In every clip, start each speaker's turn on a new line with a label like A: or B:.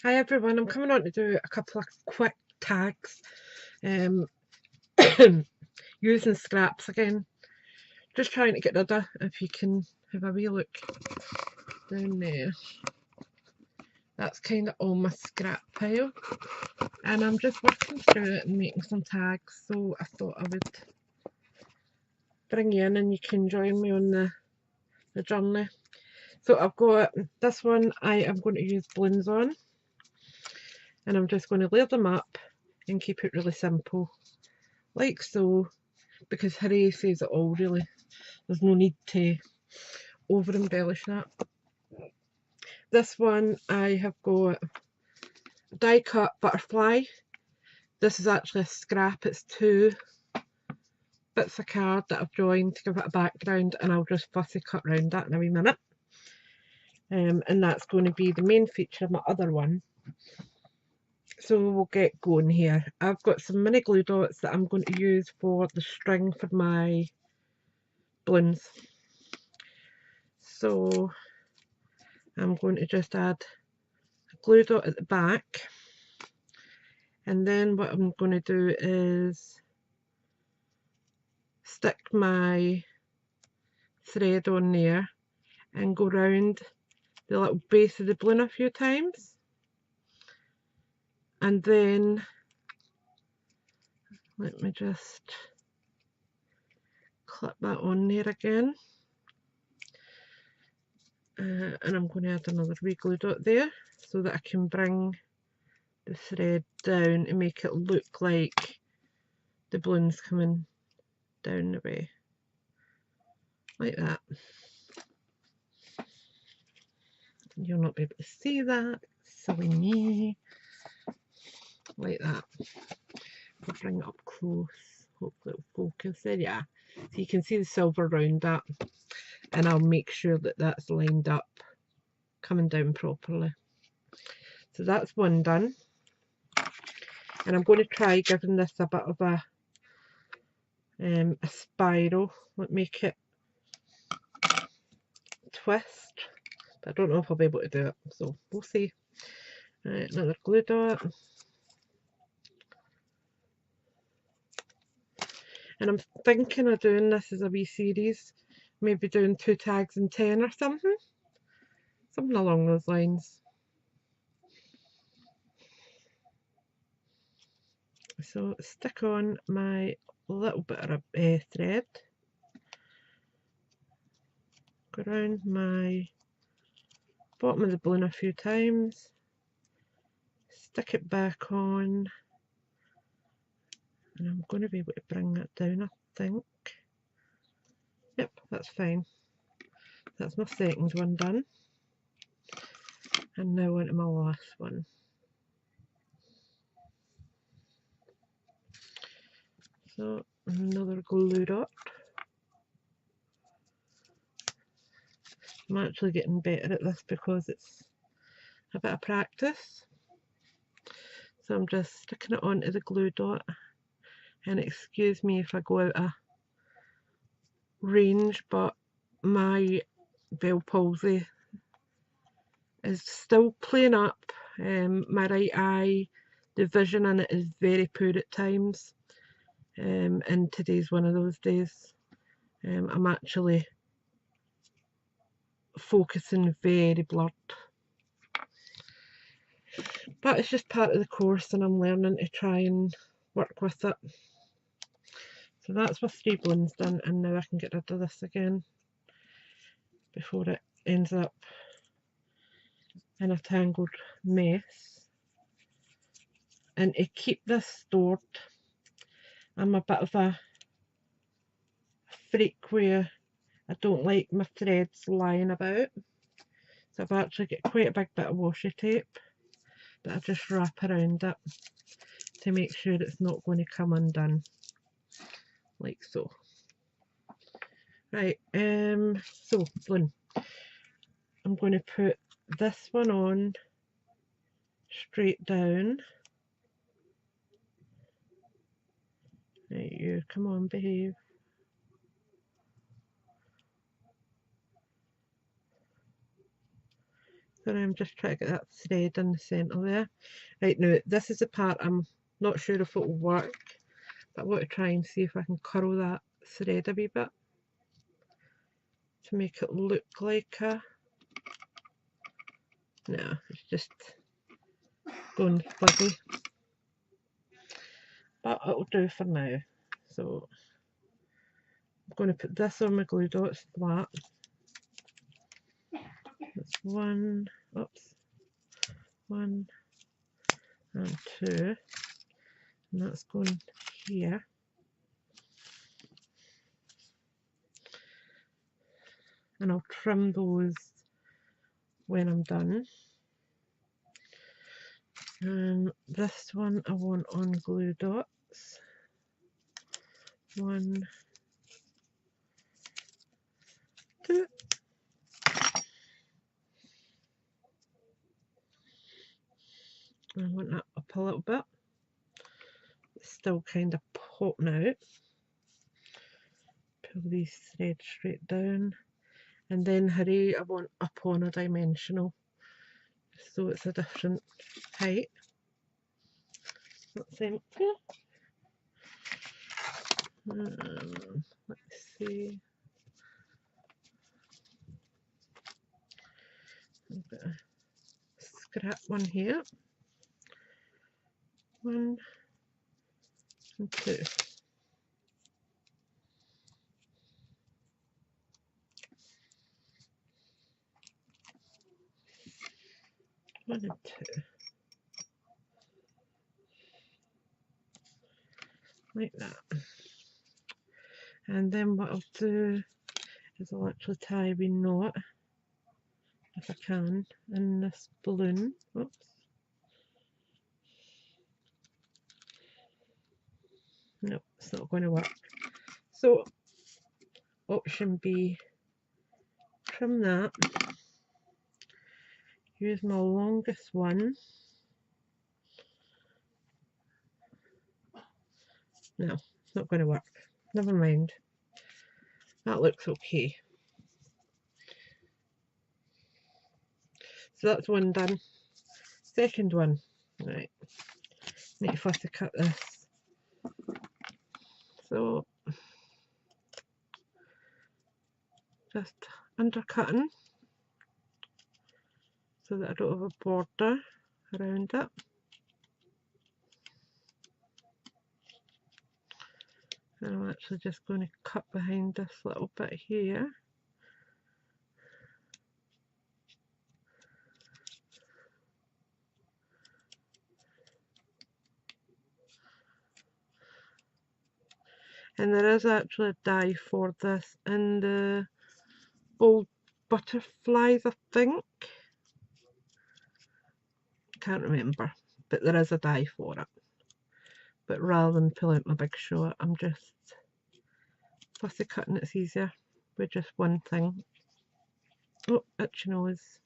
A: Hi everyone, I'm coming on to do a couple of quick tags using scraps again. Just trying to get rid of, if you can have a wee look down there. That's kind of all my scrap pile, and I'm just working through it and making some tags, so I thought I would bring you in and you can join me on the journey. So I've got this one I am going to use balloons on, and I'm just going to layer them up and keep it really simple, like so, because Harry says it all really. There's no need to over embellish that. This one I have got die cut butterfly. This is actually a scrap, it's 2 bits of card that I've joined to give it a background, and I'll just fussy cut round that in a wee minute. And that's going to be the main feature of my other one. So we'll get going here. I've got some mini glue dots that I'm going to use for the string for my balloons. So I'm going to just add a glue dot at the back, and then what I'm going to do is stick my thread on there and go round the little base of the balloon a few times, and then let me just clip that on there again, and I'm going to add another wee glue dot there so that I can bring the thread down and make it look like the balloon's coming down the way, like that. You'll not be able to see that, silly me, like that. I'll bring it up close, hopefully it'll focus there, yeah. So you can see the silver around that, and I'll make sure that that's lined up, coming down properly. So that's one done, and I'm going to try giving this a bit of a spiral, like make it twist, but I don't know if I'll be able to do it, so we'll see. Right, another glue dot. And I'm thinking of doing this as a wee series, maybe doing 2 tags in 10 or something along those lines. So stick on my little bit of thread, go around my bottom of the balloon a few times, stick it back on, and I'm going to be able to bring that down, I think. Yep, that's fine. That's my second one done, and now on to my last one. So another glue dot. I'm actually getting better at this because it's a bit of practice. So I'm just sticking it onto the glue dot, and excuse me if I go out of range, but my Bell palsy is still playing up. My right eye, the vision in it is very poor at times, and today's one of those days. I'm actually focusing very blurred, but it's just part of the course, and I'm learning to try and work with it. So that's my 3 balloons done, and now I can get rid of this again before it ends up in a tangled mess. And to keep this stored, I'm a bit of a freak where I don't like my threads lying about. So I've actually got quite a big bit of washi tape that I just wrap around it to make sure it's not going to come undone, like so. Right, so balloon. I'm going to put this one on straight down. Right, you come on, behave. gonna just try to get that thread in the centre there. Right, now this is the part I'm not sure if it will work, but I want to try and see if I can curl that thread a wee bit to make it look like a... No, it's just going fuzzy. But it'll do for now. So I'm going to put this on my glue dots flat. That's one, oops, one and two, and that's going here. And I'll trim those when I'm done. And this one I want on glue dots. One, two. I want that up a little bit. It's still kind of popping out. Pull these threads straight down. And then hooray, I want up on a dimensional. So it's a different height. That's empty. Let's see. I've got a scrap one here. One and two. One and two. Like that. And then what I'll do is I'll actually tie a wee knot, if I can, in this balloon. Oops. No, it's not going to work. So option B, trim that, use my longest one. No, it's not going to work. Never mind. That looks okay. So that's one done. Second one. Right. Need to fussy cut this. So just undercutting so that I don't have a border around it. And I'm actually just going to cut behind this little bit here. And there is actually a die for this in the old butterflies, I think. Can't remember, but there is a die for it. But rather than pull out my big shot, I'm just fussy cutting. It's easier with just one thing. Oh, itchy nose.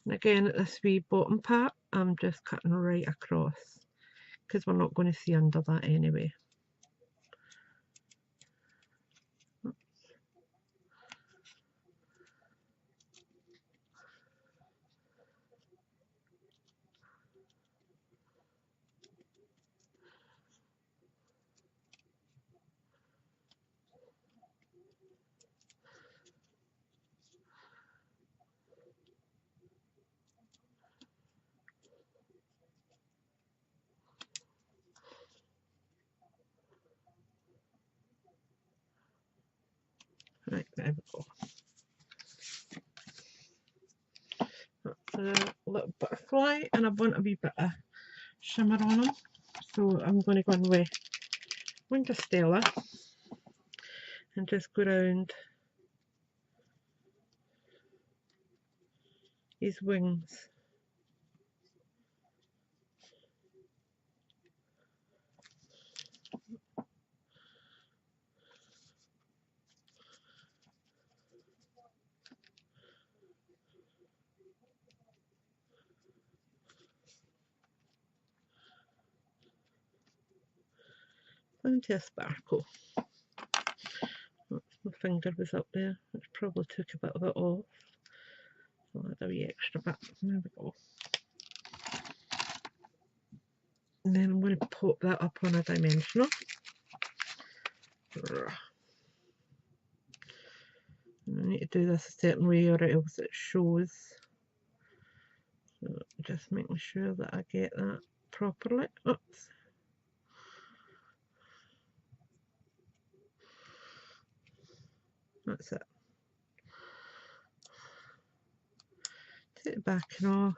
A: And again, at this wee bottom part, I'm just cutting right across because we're not going to see under that anyway. Right, there we go. That's a little butterfly, and I want a wee bit of shimmer on them. So I'm going to go in with Winter Stella and just go around his wings. Plenty of sparkle. finger was up there, which probably took a bit of it off. So I'll add a wee extra bit. There we go. And then I'm going to pop that up on a dimensional. And I need to do this a certain way or else it shows. So just making sure that I get that properly. Oops. That's it. Take the backing off.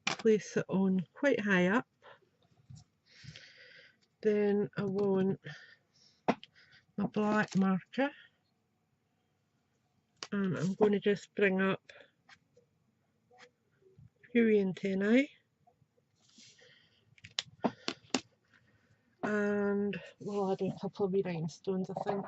A: Place it on quite high up. Then I want my black marker. And I'm going to just bring up a few antennae. And we'll add a couple of wee rhinestones, I think.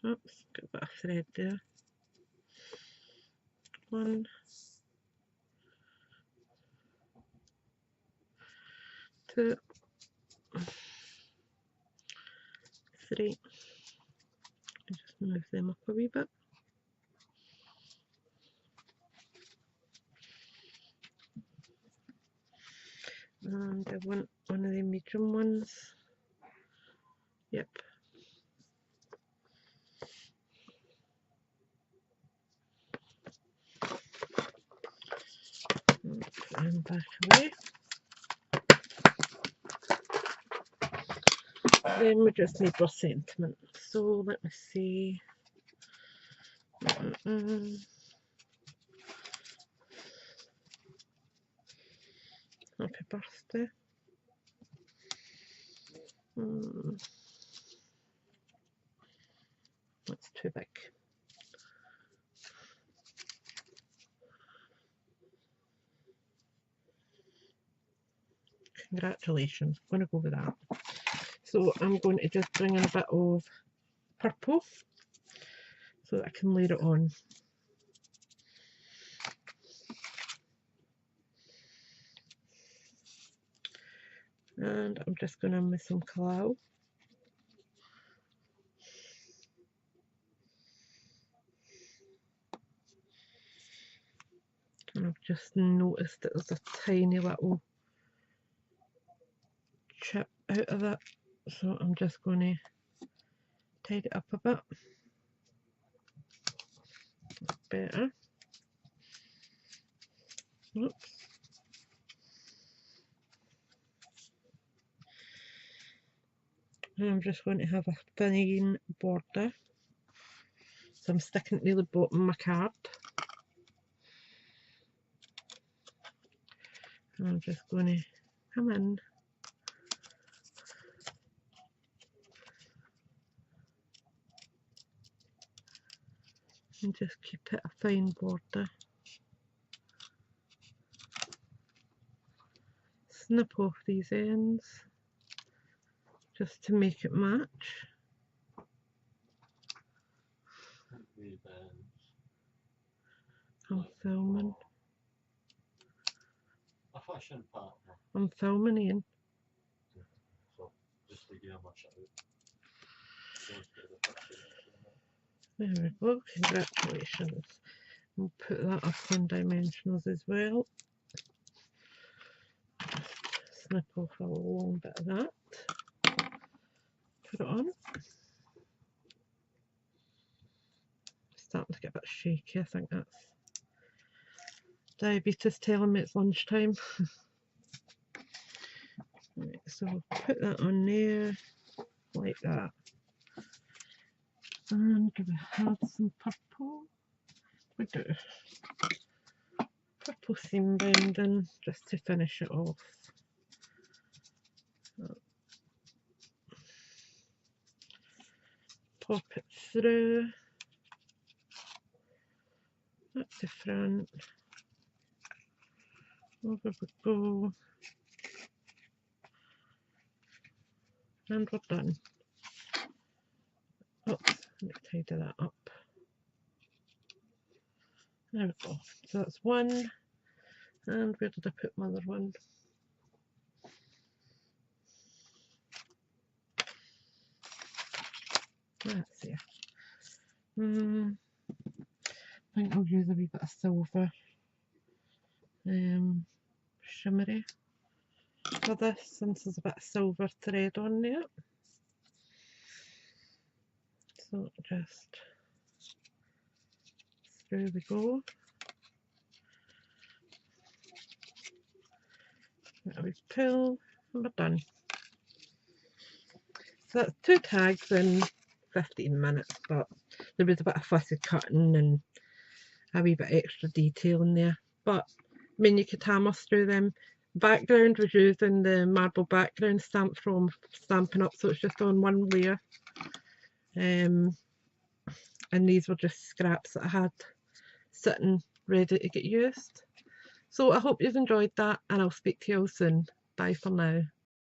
A: Oops, got a bit of thread there. 1, 2, 3. Just move them up a wee bit. And I want one of the medium ones. Yep. And back away. Then we just need our sentiment. So let me see. Happy birthday. That's too big. Congratulations, I'm going to go with that. So I'm going to just bring in a bit of purple so that I can layer it on. And I'm just going in with some cloud. And I've just noticed that there's a tiny little chip out of it, so I'm just going to tidy it up a bit. That's better. Oops. And I'm just going to have a thin border, so I'm sticking to the bottom of my card. And I'm just going to come in and just keep it a fine border. Snip off these ends just to make it match. I'm filming.
B: A fashion partner.
A: I'm filming Ian.
B: So just to give much out.
A: There we go, congratulations. We'll put that up on dimensionals as well. Just snip off a long bit of that. Put it on. Starting to get a bit shaky, I think that's diabetes telling me it's lunchtime. Right, so we'll put that on there like that. And do we have some purple? We do. Purple seam bending just to finish it off. Pop it through. That's the front. Over we go. And we're done. Oops, let me tidy that up. There we go. So that's one. And where did I put my other one? That's here. I think I'll use a wee bit of silver shimmery for this, since there's a bit of silver thread on there. So just through we go. A wee pull, and we're done. So that's 2 tags in 15 minutes, but there was a bit of fussy cutting and a wee bit extra detail in there. But I mean, you could hammer through them. Background was using the marble background stamp from Stampin' Up, so it's just on one layer. And these were just scraps that I had sitting ready to get used. So I hope you've enjoyed that, and I'll speak to you all soon. Bye for now.